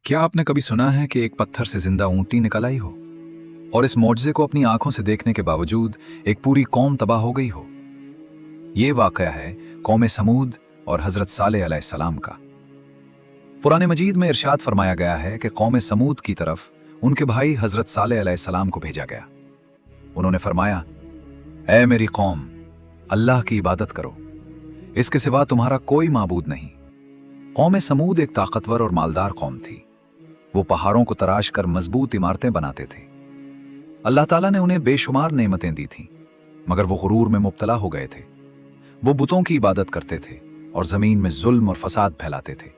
क्या आपने कभी सुना है कि एक पत्थर से जिंदा ऊंटनी निकल आई हो और इस मौजज़े को अपनी आंखों से देखने के बावजूद एक पूरी कौम तबाह हो गई हो? ये वाकया है कौम समूद और हजरत सालेह अलैहिस्सलाम का। पुराने मजीद में इरशाद फरमाया गया है कि कौम समूद की तरफ उनके भाई हजरत सालेह अलैहिस्सलाम को भेजा गया। उन्होंने फरमाया, ऐ मेरी कौम, अल्लाह की इबादत करो, इसके सिवा तुम्हारा कोई माबूद नहीं। कौम समूद एक ताकतवर और मालदार कौम थी। वो पहाड़ों को तराश कर मजबूत इमारतें बनाते थे। अल्लाह ताला ने उन्हें बेशुमार नेमतें दी थीं, मगर वो गुरूर में मुब्तला हो गए थे। वो बुतों की इबादत करते थे और जमीन में जुल्म और फसाद फैलाते थे।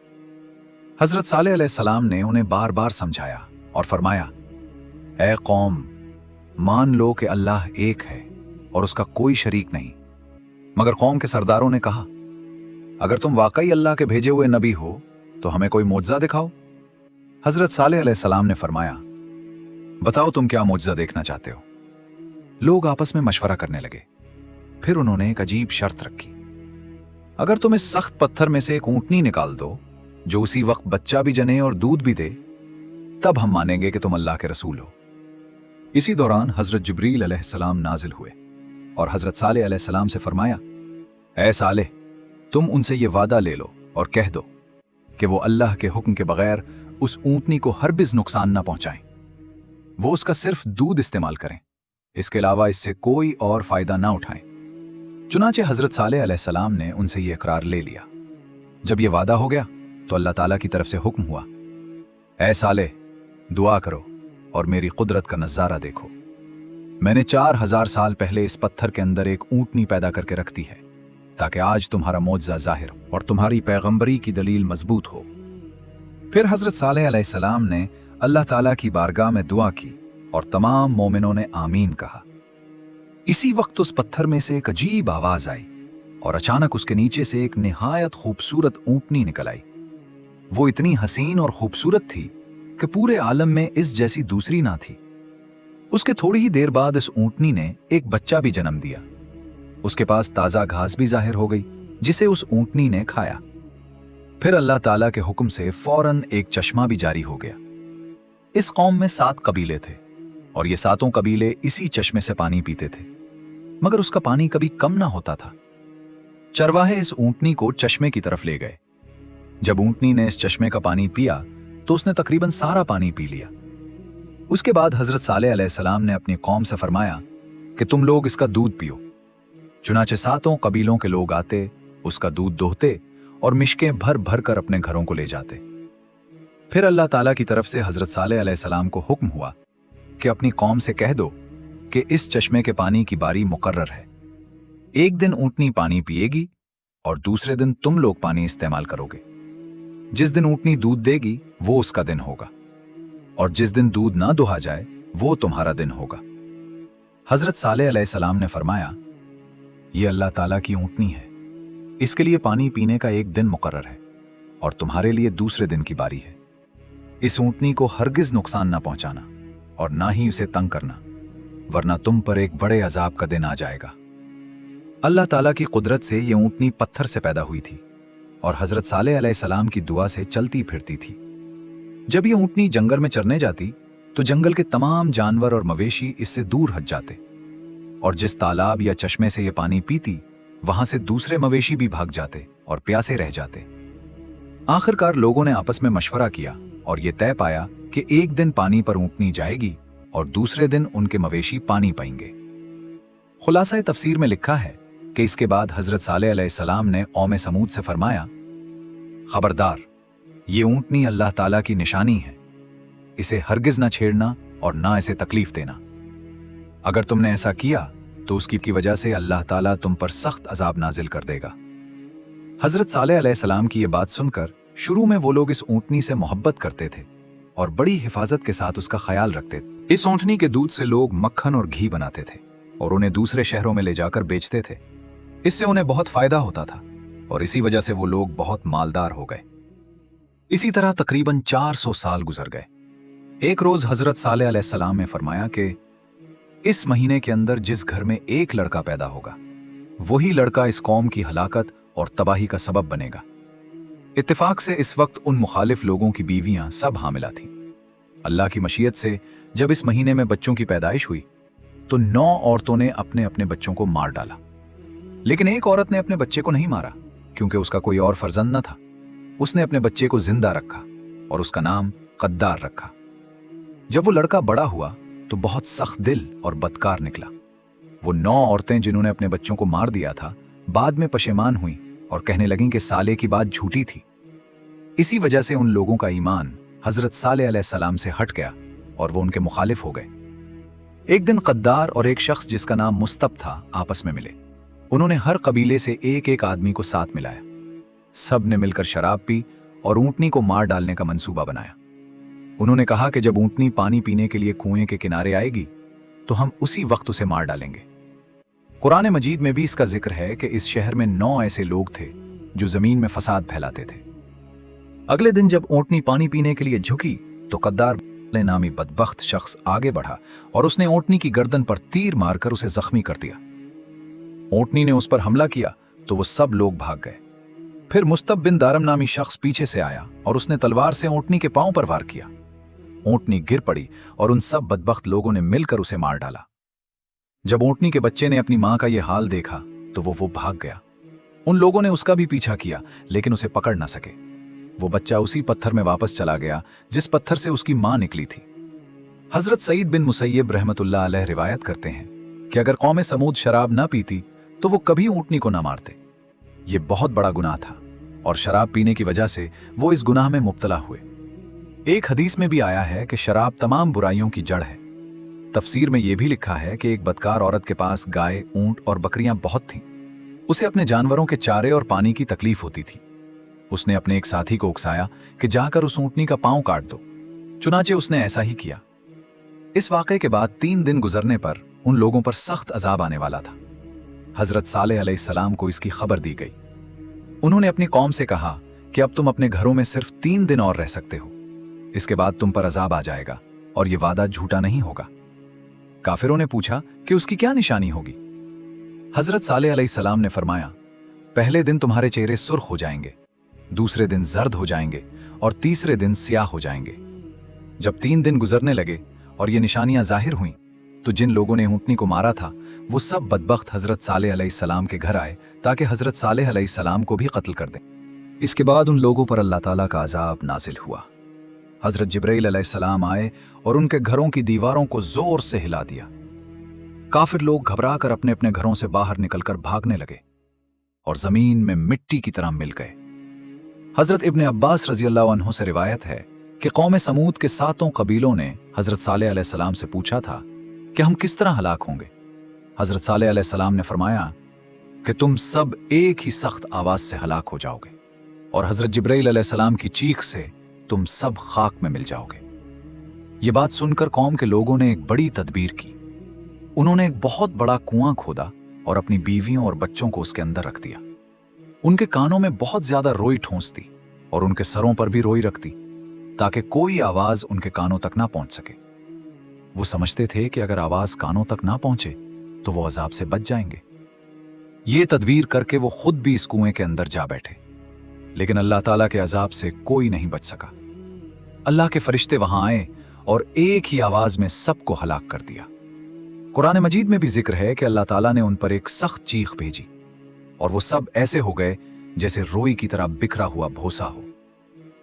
हजरत सालेह अलैहिस्सलाम ने उन्हें बार बार समझाया और फरमाया, ऐ कौम, मान लो कि अल्लाह एक है और उसका कोई शरीक नहीं। मगर कौम के सरदारों ने कहा, अगर तुम वाकई अल्लाह के भेजे हुए नबी हो तो हमें कोई मोजज़ा दिखाओ। हजरत सालेह अलैहिस्सलाम ने फरमाया, बताओ तुम क्या मोजज़ा देखना चाहते हो। लोग आपस में मशवरा करने लगे। फिर उन्होंने एक अजीब शर्त रखी, अगर तुम इस सख्त पत्थर में से एक ऊंटनी निकाल दो जो उसी वक्त बच्चा भी जने और दूध भी दे, तब हम मानेंगे कि तुम अल्लाह के रसूल हो। इसी दौरान हजरत जिब्रील अलैहिस्सलाम नाजिल हुए और हजरत सालेह अलैहिस्सलाम से फरमाया, ऐ सालेह, तुम उनसे ये वादा ले लो और कह दो कि वो अल्लाह के हुक्म के बगैर उस ऊंटनी को हरगिज़ नुकसान ना पहुंचाएं। वो उसका सिर्फ दूध इस्तेमाल करें, इसके अलावा इससे कोई और फायदा ना उठाएं। चुनाचे हजरत सालेह अलैहिस्सलाम ने उनसे ये इकरार ले लिया। जब ये वादा हो गया तो अल्लाह ताला की तरफ से हुक्म हुआ, ऐ सालेह, दुआ करो और मेरी कुदरत का नज़ारा देखो। मैंने 4000 साल पहले इस पत्थर के अंदर एक ऊंटनी पैदा करके रख दी है ताकि आज तुम्हारा मोजज़ा जाहिर हो और तुम्हारी पैगंबरी की दलील मजबूत हो। फिर हजरत सालेह अलैहिस्सलाम ने अल्लाह ताला की बारगाह में दुआ की और तमाम मोमिनों ने आमीन कहा। इसी वक्त उस पत्थर में से एक अजीब आवाज आई और अचानक उसके नीचे से एक निहायत खूबसूरत ऊंटनी निकल आई। वो इतनी हसीन और खूबसूरत थी कि पूरे आलम में इस जैसी दूसरी ना थी। उसके थोड़ी ही देर बाद इस ऊंटनी ने एक बच्चा भी जन्म दिया। उसके पास ताजा घास भी जाहिर हो गई जिसे उस ऊंटनी ने खाया। फिर अल्लाह ताला के हुक्म से फौरन एक चश्मा भी जारी हो गया। इस कौम में 7 कबीले थे और ये 7 कबीले इसी चश्मे से पानी पीते थे, मगर उसका पानी कभी कम ना होता था। चरवाहे इस ऊंटनी को चश्मे की तरफ ले गए। जब ऊंटनी ने इस चश्मे का पानी पिया तो उसने तकरीबन सारा पानी पी लिया। उसके बाद हजरत सालेह अलैहिस्सलाम ने अपनी कौम से फरमाया कि तुम लोग इसका दूध पियो। चुनाचे 7 कबीलों के लोग आते, उसका दूध दोहते और मिश्कें भर भर कर अपने घरों को ले जाते। फिर अल्लाह ताला की तरफ से हजरत सालेह अलैहिस्सलाम को हुक्म हुआ कि अपनी कौम से कह दो कि इस चश्मे के पानी की बारी मुकर्रर है। एक दिन ऊंटनी पानी पिएगी और दूसरे दिन तुम लोग पानी इस्तेमाल करोगे। जिस दिन ऊंटनी दूध देगी वो उसका दिन होगा और जिस दिन दूध ना दुहा जाए वो तुम्हारा दिन होगा। हजरत सालेह अलैहिस्सलाम ने फरमाया, ये अल्लाह ताला की ऊंटनी है, इसके लिए पानी पीने का एक दिन मुकर्रर है और तुम्हारे लिए दूसरे दिन की बारी है। इस ऊंटनी को हरगिज नुकसान ना पहुंचाना और ना ही उसे तंग करना, वरना तुम पर एक बड़े अजाब का दिन आ जाएगा। अल्लाह ताला की कुदरत से ये ऊंटनी पत्थर से पैदा हुई थी और हजरत सालेह अलैहिस्सलाम की दुआ से चलती फिरती थी। जब ये ऊंटनी जंगल में चरने जाती तो जंगल के तमाम जानवर और मवेशी इससे दूर हट जाते और जिस तालाब या चश्मे से ये पानी पीती वहां से दूसरे मवेशी भी भाग जाते और प्यासे रह जाते। आखिरकार लोगों ने आपस में मशवरा किया और ये तय पाया कि एक दिन पानी पर ऊंटनी जाएगी और दूसरे दिन उनके मवेशी पानी पाएंगे। खुलासा तफसीर में लिखा है कि इसके बाद हजरत सालेह अलैहिस्सलाम ने कौम समूद से फरमाया, खबरदार, ये ऊंटनी अल्लाह ताला की निशानी है, इसे हरगिज ना छेड़ना और ना इसे तकलीफ देना। अगर तुमने ऐसा किया तो उसकी की वजह से अल्लाह ताला तुम पर सख्त अजाब नाजिल कर देगा। हजरत सालेह अलैहिस्सलाम की यह बात सुनकर शुरू में वो लोग इस ऊंटनी से मोहब्बत करते थे और बड़ी हिफाजत के साथ उसका ख्याल रखते थे। इस ऊंटनी के दूध से लोग मक्खन और घी बनाते थे और उन्हें दूसरे शहरों में ले जाकर बेचते थे। इससे उन्हें बहुत फायदा होता था और इसी वजह से वो लोग बहुत मालदार हो गए। इसी तरह तकरीबन 400 साल गुजर गए। एक रोज हजरत सालेह अलैहिस्सलाम ने फरमाया कि इस महीने के अंदर जिस घर में एक लड़का पैदा होगा वही लड़का इस कौम की हलाकत और तबाही का सबब बनेगा। इत्तेफाक से इस वक्त उन मुखालिफ लोगों की बीवियां सब हामिला थीं। अल्लाह की मशीयत से जब इस महीने में बच्चों की पैदाइश हुई तो 9 औरतों ने अपने अपने बच्चों को मार डाला। लेकिन एक औरत ने अपने बच्चे को नहीं मारा क्योंकि उसका कोई और फर्जंद न था। उसने अपने बच्चे को जिंदा रखा और उसका नाम कद्दार रखा। जब वो लड़का बड़ा हुआ तो बहुत सख्त दिल और बदकार निकला। वो 9 औरतें जिन्होंने अपने बच्चों को मार दिया था बाद में पशेमान हुई और कहने लगीं कि साले की बात झूठी थी। इसी वजह से उन लोगों का ईमान हजरत सालेह अलैहिस्सलाम से हट गया और वो उनके मुखालिफ हो गए। एक दिन कद्दार और एक शख्स जिसका नाम मुस्तब था आपस में मिले। उन्होंने हर कबीले से एक एक आदमी को साथ मिलाया। सब ने मिलकर शराब पी और ऊंटनी को मार डालने का मंसूबा बनाया। उन्होंने कहा कि जब ऊंटनी पानी पीने के लिए कुएं के किनारे आएगी तो हम उसी वक्त उसे मार डालेंगे। कुरान मजीद में भी इसका जिक्र है कि इस शहर में 9 ऐसे लोग थे जो जमीन में फसाद फैलाते थे। अगले दिन जब ऊंटनी पानी पीने के लिए झुकी तो कद्दार नामी बदबख्त शख्स आगे बढ़ा और उसने ऊंटनी की गर्दन पर तीर मारकर उसे जख्मी कर दिया। ऊंटनी ने उस पर हमला किया तो वो सब लोग भाग गए। फिर मुस्तब बिन दारम नामी शख्स पीछे से आया और उसने तलवार से ऊंटनी के पांव पर वार किया। ऊंटनी गिर पड़ी और उन सब बदबख्त लोगों ने मिलकर उसे मार डाला। जब ऊंटनी के बच्चे ने अपनी मां का यह हाल देखा तो वो भाग गया। उन लोगों ने उसका भी पीछा किया लेकिन उसे पकड़ ना सके। वो बच्चा उसी पत्थर में वापस चला गया जिस पत्थर से उसकी मां निकली थी। हजरत सईद बिन मुसैयब रहमतुल्लाह अलैह रिवायत करते हैं कि अगर कौम समूद शराब ना पीती तो वो कभी ऊंटनी को ना मारते। ये बहुत बड़ा गुनाह था और शराब पीने की वजह से वो इस गुनाह में मुब्तला हुए। एक हदीस में भी आया है कि शराब तमाम बुराइयों की जड़ है। तफसीर में यह भी लिखा है कि एक बदकार औरत के पास गाय, ऊंट और बकरियां बहुत थीं। उसे अपने जानवरों के चारे और पानी की तकलीफ होती थी। उसने अपने एक साथी को उकसाया कि जाकर उस ऊंटनी का पांव काट दो। चुनाचे उसने ऐसा ही किया। इस वाकये के बाद 3 दिन गुजरने पर उन लोगों पर सख्त अजाब आने वाला था। हजरत सालेह अलैहिस्सलाम को इसकी खबर दी गई। उन्होंने अपनी कौम से कहा कि अब तुम अपने घरों में सिर्फ 3 दिन और रह सकते हो, इसके बाद तुम पर अजाब आ जाएगा और यह वादा झूठा नहीं होगा। काफिरों ने पूछा कि उसकी क्या निशानी होगी। हजरत सालेह अलैहिस्सलाम ने फरमाया, पहले दिन तुम्हारे चेहरे सुर्ख हो जाएंगे, दूसरे दिन जर्द हो जाएंगे और तीसरे दिन स्याह हो जाएंगे। जब 3 दिन गुजरने लगे और ये निशानियां जाहिर हुईं तो जिन लोगों ने ऊंटनी को मारा था वो सब बदबख्त हजरत सालेह अलैहिस्सलाम के घर आए ताकि हजरत सालेह अलैहिस्सलाम को भी कत्ल कर दें। इसके बाद उन लोगों पर अल्लाह ताला का अजाब नाजिल हुआ। हजरत जिब्राइल अलैहिस्सलाम आए और उनके घरों की दीवारों को जोर से हिला दिया। काफिर लोग घबरा कर अपने अपने घरों से बाहर निकलकर भागने लगे और जमीन में मिट्टी की तरह मिल गए। हजरत इब्ने अब्बास रज़ियल्लाहु अन्हु से रिवायत है कि कौम समूद के 7 कबीलों ने हजरत सालेह अलैहिस्सलाम से पूछा था कि हम किस तरह हलाक होंगे। हजरत सालेह अलैहिस्सलाम ने फरमाया कि तुम सब एक ही सख्त आवाज से हलाक हो जाओगे और हजरत जिब्राइल अलैहिस्सलाम की चीख से तुम सब खाक में मिल जाओगे। ये बात सुनकर कौम के लोगों ने एक बड़ी तदबीर की। उन्होंने एक बहुत बड़ा कुआं खोदा और अपनी बीवियों और बच्चों को उसके अंदर रख दिया। उनके कानों में बहुत ज्यादा रोई ठूंसती और उनके सरों पर भी रोई रखती ताकि कोई आवाज उनके कानों तक ना पहुंच सके। वो समझते थे कि अगर आवाज कानों तक ना पहुंचे तो वो अजाब से बच जाएंगे। ये तदबीर करके वो खुद भी इस कुएं के अंदर जा बैठे, लेकिन अल्लाह ताला के अजाब से कोई नहीं बच सका। अल्लाह के फरिश्ते वहां आए और एक ही आवाज में सबको हलाक कर दिया। कुरान मजीद में भी जिक्र है कि अल्लाह ताला ने उन पर एक सख्त चीख भेजी और वो सब ऐसे हो गए जैसे रोई की तरह बिखरा हुआ भूसा हो।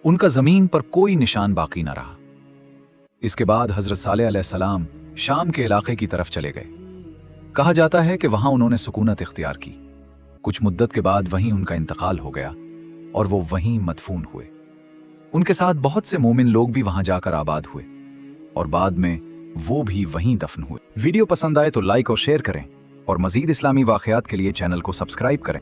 उनका जमीन पर कोई निशान बाकी ना रहा। इसके बाद हजरत सालेह अलैहिस्सलाम शाम के इलाके की तरफ चले गए। कहा जाता है कि वहां उन्होंने सुकूनत इख्तियार की। कुछ मुद्दत के बाद वहीं उनका इंतकाल हो गया और वो वहीं मदफून हुए। उनके साथ बहुत से मोमिन लोग भी वहां जाकर आबाद हुए और बाद में वो भी वहीं दफन हुए। वीडियो पसंद आए तो लाइक और शेयर करें और मजीद इस्लामी वाक़यात के लिए चैनल को सब्सक्राइब करें।